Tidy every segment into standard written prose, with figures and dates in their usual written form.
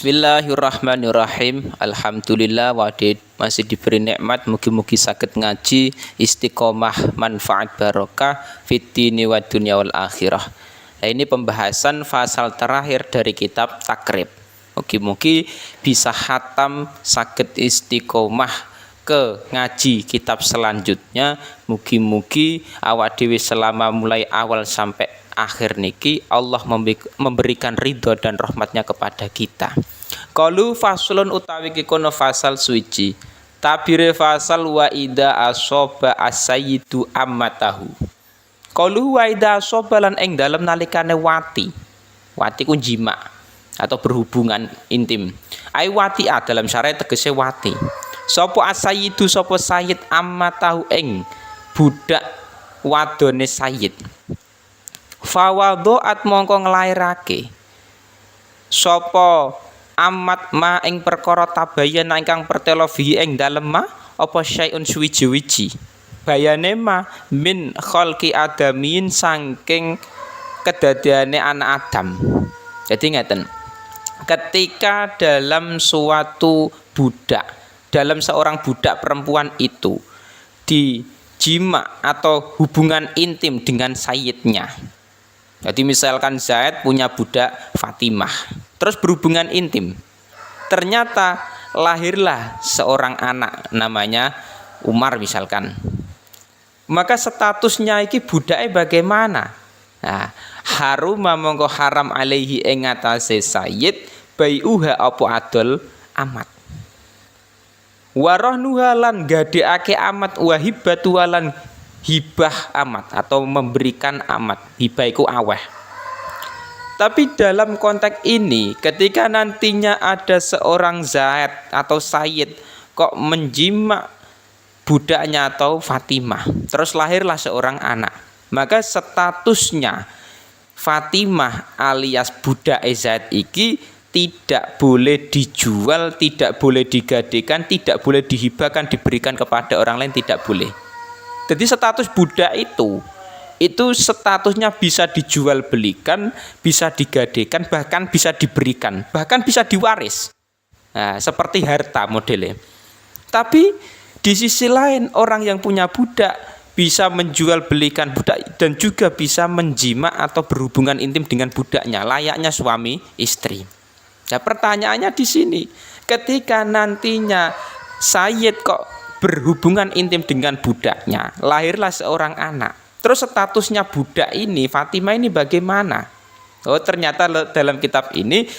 Bismillahirrahmanirrahim. Alhamdulillah masih diberi nikmat, mugi-mugi saged ngaji istiqomah manfaat barokah fiddini wa dunya wal akhirah. Nah, ini pembahasan fasal terakhir dari kitab Takrib. Mugi-mugi bisa khatam saged istiqomah ke ngaji kitab selanjutnya. Mugi-mugi awak dhewe selama mulai awal sampai akhir niki Allah memberikan ridho dan rahmatnya kepada kita. Qalu faslun utawi kikono fasal suci. Tabire fasal wa ida asoba asayyidu ammatahu. Qalu wa ida asoba lan ing dalem nalikane wati. Wati ku jima atau berhubungan intim. Ai wati dalam syariat tegese wati. Sapa asayyidu sapa sayyid ammatahu ing budak wadone sayyid. Fawadho'at mongko nglairake sapa amat ma ing perkara tabayan ingkang pertela bihi ing dalem ma apa syai'un suwiji-wiji bayane ma min khalqi adamin saking kedadiane anak Adam. Jadi ngeten, ketika dalam suatu budak, dalam seorang budak perempuan itu dijima atau hubungan intim dengan sayyidnya. Jadi misalkan Zaid punya budak Fatimah, terus berhubungan intim. Ternyata lahirlah seorang anak namanya Umar misalkan. Maka statusnya iki budake bagaimana? Nah, haruma mongko haram alaihi ing atase sayyid bai'uha apa adol amat. Warahnuha lan gadekake amat wahibatu lan hibah amat atau memberikan amat. Hibah itu aweh. Tapi dalam konteks ini ketika nantinya ada seorang Zaid atau Sayyid kok menjima budaknya atau Fatimah, terus lahirlah seorang anak, maka statusnya Fatimah alias budak Zaid iki tidak boleh dijual, tidak boleh digadekan, tidak boleh dihibahkan, diberikan kepada orang lain, tidak boleh. Jadi status budak itu statusnya bisa dijual belikan, bisa digadekan, bahkan bisa diberikan, bahkan bisa diwaris. Nah, seperti harta modelnya. Tapi di sisi lain orang yang punya budak bisa menjual belikan budak dan juga bisa menjima atau berhubungan intim dengan budaknya, layaknya suami istri. Nah, pertanyaannya di sini, ketika nantinya Sayyid kok berhubungan intim dengan budaknya, lahirlah seorang anak. Terus statusnya budak ini, Fatimah ini bagaimana? Oh, ternyata dalam kitab ini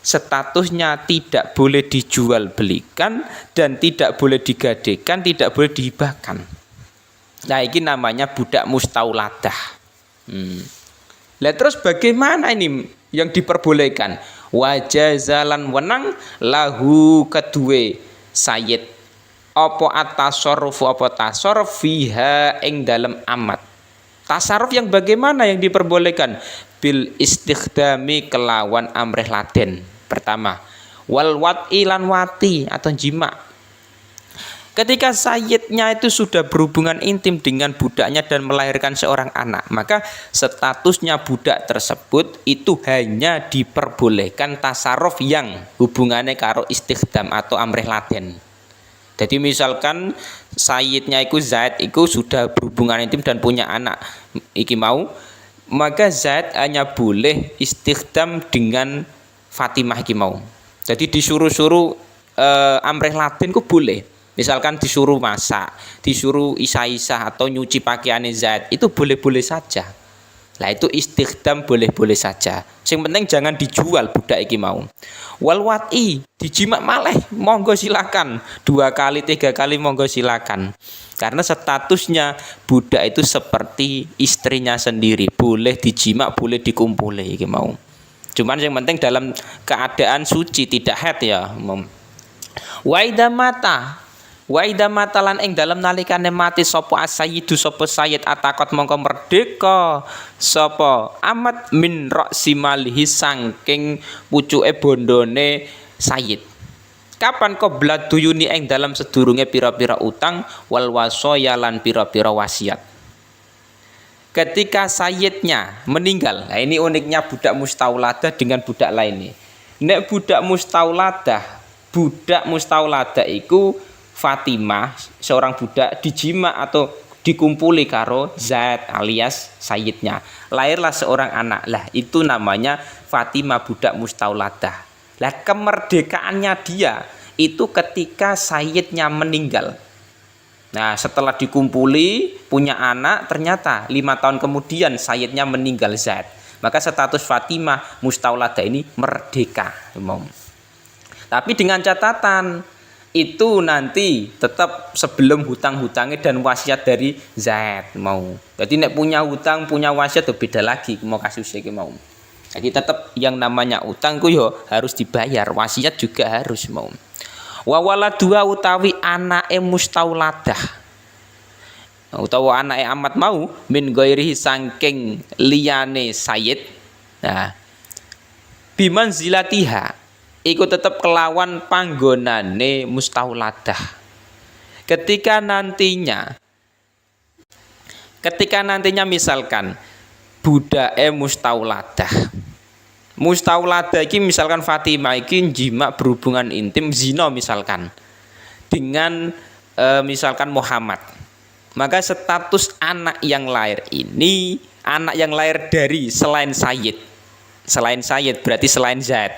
statusnya tidak boleh dijual belikan dan tidak boleh digadekan, tidak boleh dihibahkan. Nah, ini namanya budak mustauladah. Lah terus bagaimana ini yang diperbolehkan? Wajazalan wenang lahu kedue sayyid apa at-tasarruf apa tasarruf fiha ing dalem amat. Tasarruf yang bagaimana yang diperbolehkan? Bil istikhdami kelawan amrih laden. Pertama, wal wat'i lan wati atau jima. Ketika sayyidnya itu sudah berhubungan intim dengan budaknya dan melahirkan seorang anak, maka statusnya budak tersebut itu hanya diperbolehkan tasarruf yang hubungannya karo istikhdam atau amrih laden. Jadi misalkan sayyidnya itu Zaid itu sudah berhubungan intim dan punya anak iki mau, maka Zaid hanya boleh istikhdam dengan Fatimah iki mau. Jadi disuruh-suruh amrih laden ku boleh. Misalkan disuruh masak, disuruh isah-isah atau nyuci pakaiannya Zaid, itu boleh-boleh saja. Lah itu istikhdam boleh-boleh saja. Yang penting jangan dijual budak iki mau. Wal wat'i dijima maleh monggo silakan. 2 kali 3 kali monggo silakan. Karena statusnya budak itu seperti istrinya sendiri, boleh dijima, boleh dikumpuli iki mau. Cuman yang penting dalam keadaan suci, tidak haid ya. Wa idza matalan ing dalem nalikane mati sapa asayyidu sapa sayyid atakot mongko merdeka sapa amat min ra'si malihi saking pucuke bondone sayyid. Kapan qoblat duyuni ing dalem sedurunge pira-pira utang wal wasaya lan pira-pira wasiat. Ketika sayyidnya meninggal. Nah, ini uniknya budak mustauladah dengan budak lainnya. Nek budak mustauladah iku Fatimah, seorang budak dijima atau dikumpuli karo Zaid alias sayyidnya. Lahirlah seorang anak. Lah itu namanya Fatimah budak mustauladah. Lah kemerdekaannya dia itu ketika sayyidnya meninggal. Nah, setelah dikumpuli punya anak, ternyata 5 tahun kemudian sayyidnya meninggal Zaid. Maka status Fatimah mustauladah ini merdeka. Tapi dengan catatan itu nanti tetap sebelum hutang-hutangnya dan wasiat dari Zaid mau. Jadi nek punya hutang, punya wasiat itu beda lagi mau kasusnya mau. Jadi tetap yang namanya utang ku yo harus dibayar, wasiat juga harus mau. Wa waladua utawi anake mustauladah. Utawa anake amat mau min ghairihi saking liyane sayyid. Nah, biman zilatiha iku tetep kelawan panggonane mustauladah. Ketika nantinya misalkan budake mustauladah iki misalkan Fatimah iki jima berhubungan intim zina misalkan dengan misalkan Muhammad. Maka status anak yang lahir ini anak yang lahir dari selain sayyid berarti selain Zaid.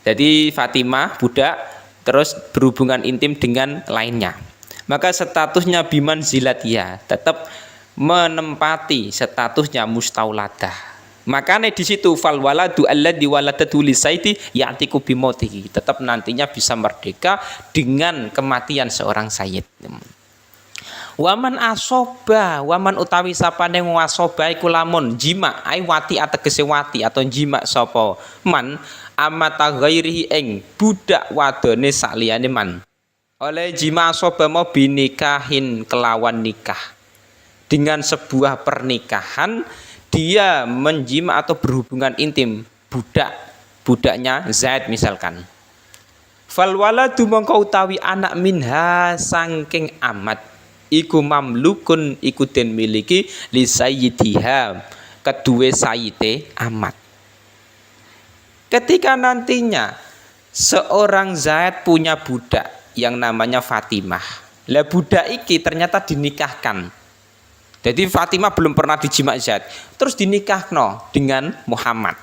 Jadi Fatimah budak terus berhubungan intim dengan lainnya. Maka statusnya biman zilatia tetap menempati statusnya mustauladah. Makanya di situ fal waladu alladzi waladatu lisaiti ya'tiku bimotihi tetap nantinya bisa merdeka dengan kematian seorang sayyid. Waman utawi sapane wasoba iku lamun jima ai wati ategese wati atau jima sapa man amata ghairihi ing budak wadone sakliyane man. Oleh jima asoba mau binikahin kelawan nikah. Dengan sebuah pernikahan dia menjima atau berhubungan intim budaknya Zaid misalkan. Fal waladu mongko utawi anak minha saking amat iku mamlukun iku den miliki li sayyidiha kedue sayyite amat. Ketika nantinya seorang Zaid punya budak yang namanya Fatimah. Lah budak iki ternyata dinikahkan. Jadi Fatimah belum pernah dijima Zaid, terus dinikahno dengan Muhammad.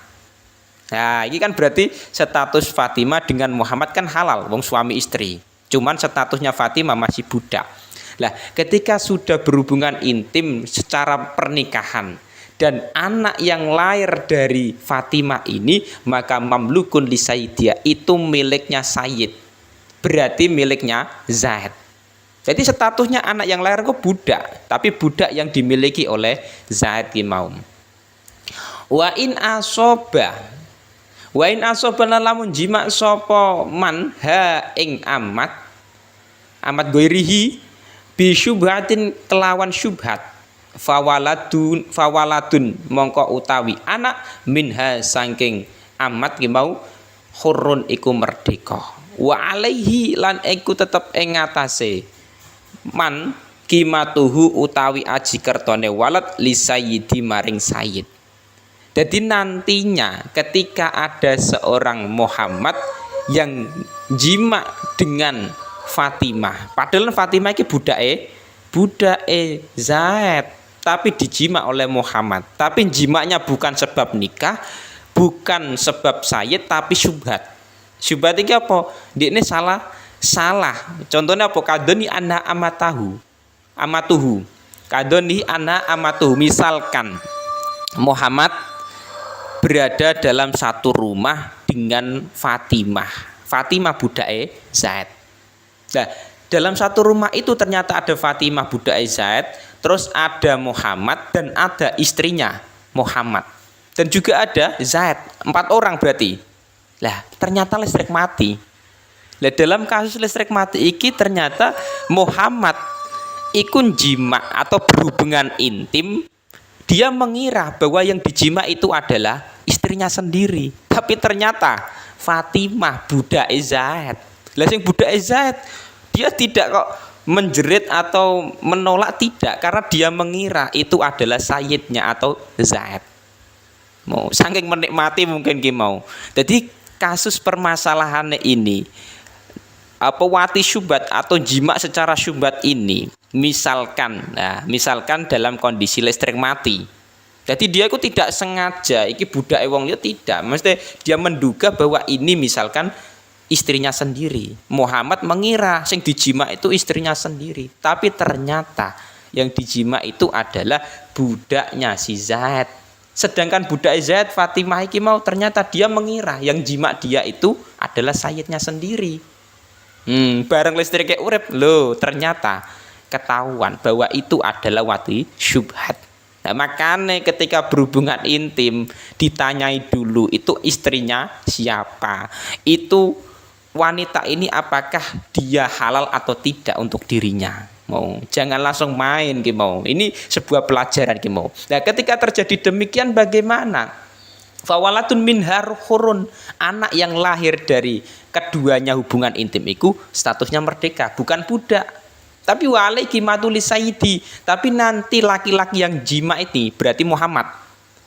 Nah, ini kan berarti status Fatimah dengan Muhammad kan halal, wong suami istri. Cuman statusnya Fatimah masih budak. Lah, ketika sudah berhubungan intim secara pernikahan dan anak yang lahir dari Fatimah ini maka mamlukun li sayyidia itu miliknya sayyid. Berarti miliknya Zaid. Jadi statusnya anak yang lahir kok budak, tapi budak yang dimiliki oleh Zaid ki mau. Wa in asoba lamun jima sapa man ha ing amat goirihi bi syubhatin kelawan syubhat fawaladun mongko utawi anak minha saking amat ki mau hurun iku merdeka wa alaihi lan iku tetep ing ngatasé man qimatuhu utawi aji kertone walad li sayyidi maring sayyid. Jadi nantinya ketika ada seorang Muhammad yang jima dengan Fatimah, padahal Fatimah ini budake Zaid, tapi dijima oleh Muhammad. Tapi jimanya bukan sebab nikah, bukan sebab sayyid, tapi syubhat. Syubhat ini apa? Dia ini salah. Contohnya apa? Kadoni anak amatuhu. Kadoni anak amatuhu. Misalkan Muhammad berada dalam satu rumah dengan Fatimah budake Zaid. Nah, dalam satu rumah itu ternyata ada Fatimah budake Zaid, terus ada Muhammad dan ada istrinya Muhammad. Dan juga ada Zaid, 4 orang berarti. Lah, ternyata listrik mati. Lah, dalam kasus listrik mati iki ternyata Muhammad ikun jima atau berhubungan intim. Dia mengira bahwa yang dijima itu adalah istrinya sendiri. Tapi ternyata Fatimah budake Zaid. Lah sing budake Zaid dia tidak kok menjerit atau menolak, tidak, karena dia mengira itu adalah sayyidnya atau Zaid. Mau saking menikmati mungkin ki mau. Jadi kasus permasalahannya ini, apa wati syubhat atau jima secara syubhat ini, misalkan dalam kondisi listrik mati. Jadi dia itu tidak sengaja, iki budak wong ya tidak, mesti dia menduga bahwa ini misalkan istrinya sendiri. Muhammad mengira sing dijima itu istrinya sendiri, tapi ternyata yang dijima itu adalah budaknya si Zaid. Sedangkan budak Zaid Fatimah iki mau ternyata dia mengira yang jima dia itu adalah Sayyidnya sendiri. Bareng listrik kayak urip loh, ternyata ketahuan bahwa itu adalah wati syubhat. Nah, makanya ketika berhubungan intim ditanyai dulu itu istrinya siapa, itu wanita ini apakah dia halal atau tidak untuk dirinya. Jangan langsung main ini sebuah pelajaran Nah, ketika terjadi demikian bagaimana? Fawalatun min harhurun, anak yang lahir dari keduanya hubungan intim itu statusnya merdeka, bukan budak. Tapi wale kimatuli sayyidi, tapi nanti laki-laki yang jima ini berarti Muhammad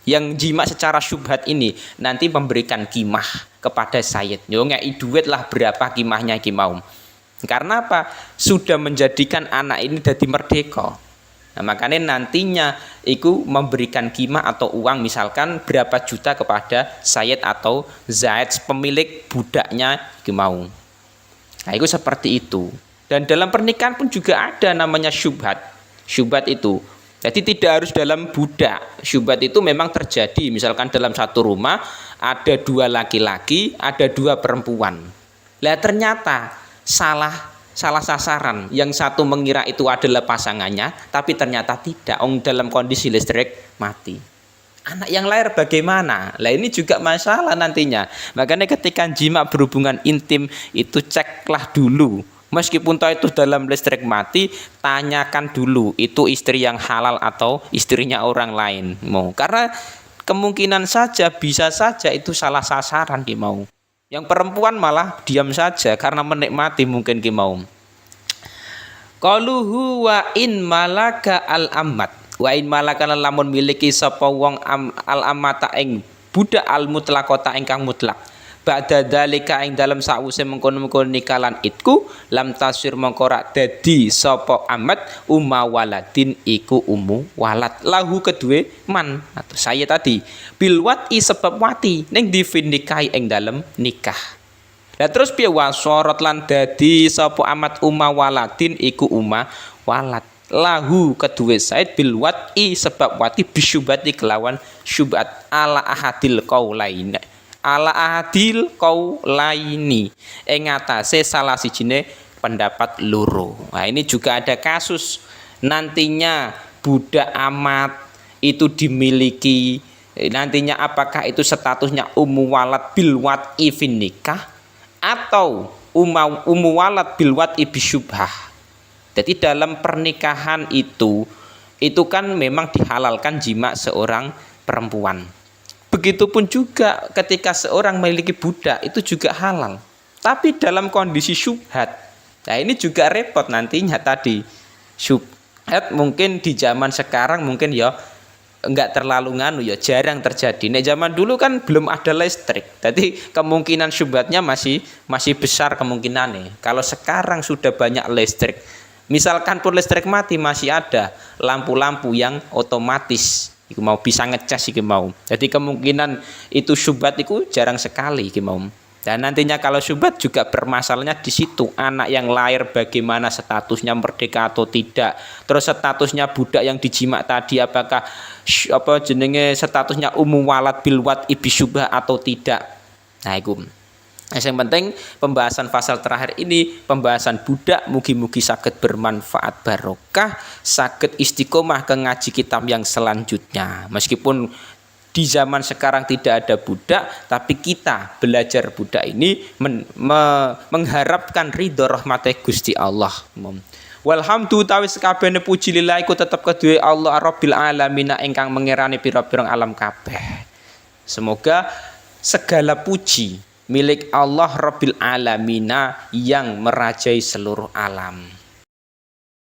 yang jima secara syubhat ini nanti memberikan kimah kepada Sayyid. Yo ngei duit lah berapa kimahnya iki mau. Karena apa? Sudah menjadikan anak ini jadi merdeka. Nah, makanya nantinya itu memberikan kimah atau uang misalkan berapa juta kepada Sayyid atau Zaid pemilik budaknya iki mau. Nah, itu seperti itu. Dan dalam pernikahan pun juga ada namanya syubhat. Syubhat itu, jadi tidak harus dalam budak. Syubhat itu memang terjadi. Misalkan dalam satu rumah ada dua laki-laki, ada dua perempuan. Lah ternyata salah sasaran. Yang satu mengira itu adalah pasangannya, tapi ternyata tidak. Dalam kondisi listrik mati. Anak yang lahir bagaimana? Lah ini juga masalah nantinya. Makanya ketika jima berhubungan intim itu ceklah dulu. Meskipun toh itu dalam listrik mati, tanyakan dulu itu istri yang halal atau istrinya orang lain. Karena kemungkinan saja bisa saja itu salah sasaran mau. Yang perempuan malah diam saja karena menikmati mungkin mau. Qaluhu wa in malaka al ammat. Wa in malaka lamun miliki sapa wong al amata ing budak al mutlaqata ingkang mutlak. Ba'da dzalika ing dalem sawise mengkono-mengkono nikalan itku lam tasir mengkora dadi sapa amat waladin iku umu walad lahu kedue man atau saya tadi bil wati sebab wati ning divinikahi ing dalem nikah. Lah terus piye wasorot lan dadi sapa amat waladin iku walad lahu kedue Said bil wati sebab wati bisyubati kelawan syubhat ala ahadil qaulaina ala ahadil qaulaini ing atase salah sijine pendapat loro. Nah, ini juga ada kasus nantinya budak amat itu dimiliki, nantinya apakah itu statusnya walad bil wat'i fin nikah atau walad bil wat'i bisyubhah. Jadi dalam pernikahan itu kan memang dihalalkan jima seorang perempuan. Begitupun juga ketika seorang memiliki budak itu juga halal. Tapi dalam kondisi syubhat. Nah, ini juga repot nantinya tadi. Syubhat mungkin di zaman sekarang mungkin ya enggak terlalu jarang terjadi. Nah, zaman dulu kan belum ada listrik. Jadi kemungkinan syubhatnya masih besar kemungkinannya. Kalau sekarang sudah banyak listrik, misalkan pun listrik mati masih ada lampu-lampu yang otomatis iku mau bisa ngecas iki mau. Jadi kemungkinan itu syubhat itu jarang sekali iki mau. Dan nantinya kalau syubhat juga bermasalahnya di situ, anak yang lahir bagaimana statusnya merdeka atau tidak. Terus statusnya budak yang dijima tadi apakah statusnya walad bil wat'i bisyubhah atau tidak. Nah, itu. Yang penting pembahasan pasal terakhir ini pembahasan budak mugi-mugi saged bermanfaat barokah, saged istiqomah ke ngaji kitab yang selanjutnya. Meskipun di zaman sekarang tidak ada budak, tapi kita belajar budak ini mengharapkan ridho rahmate Gusti Allah. Walhamdu tawi sekabehane puji lillah iku tetep kedue Allah Rabbil alamin ingkang mengerani pira-pira alam kabeh. Semoga segala puji milik Allah Rabbil Alamina yang merajai seluruh alam.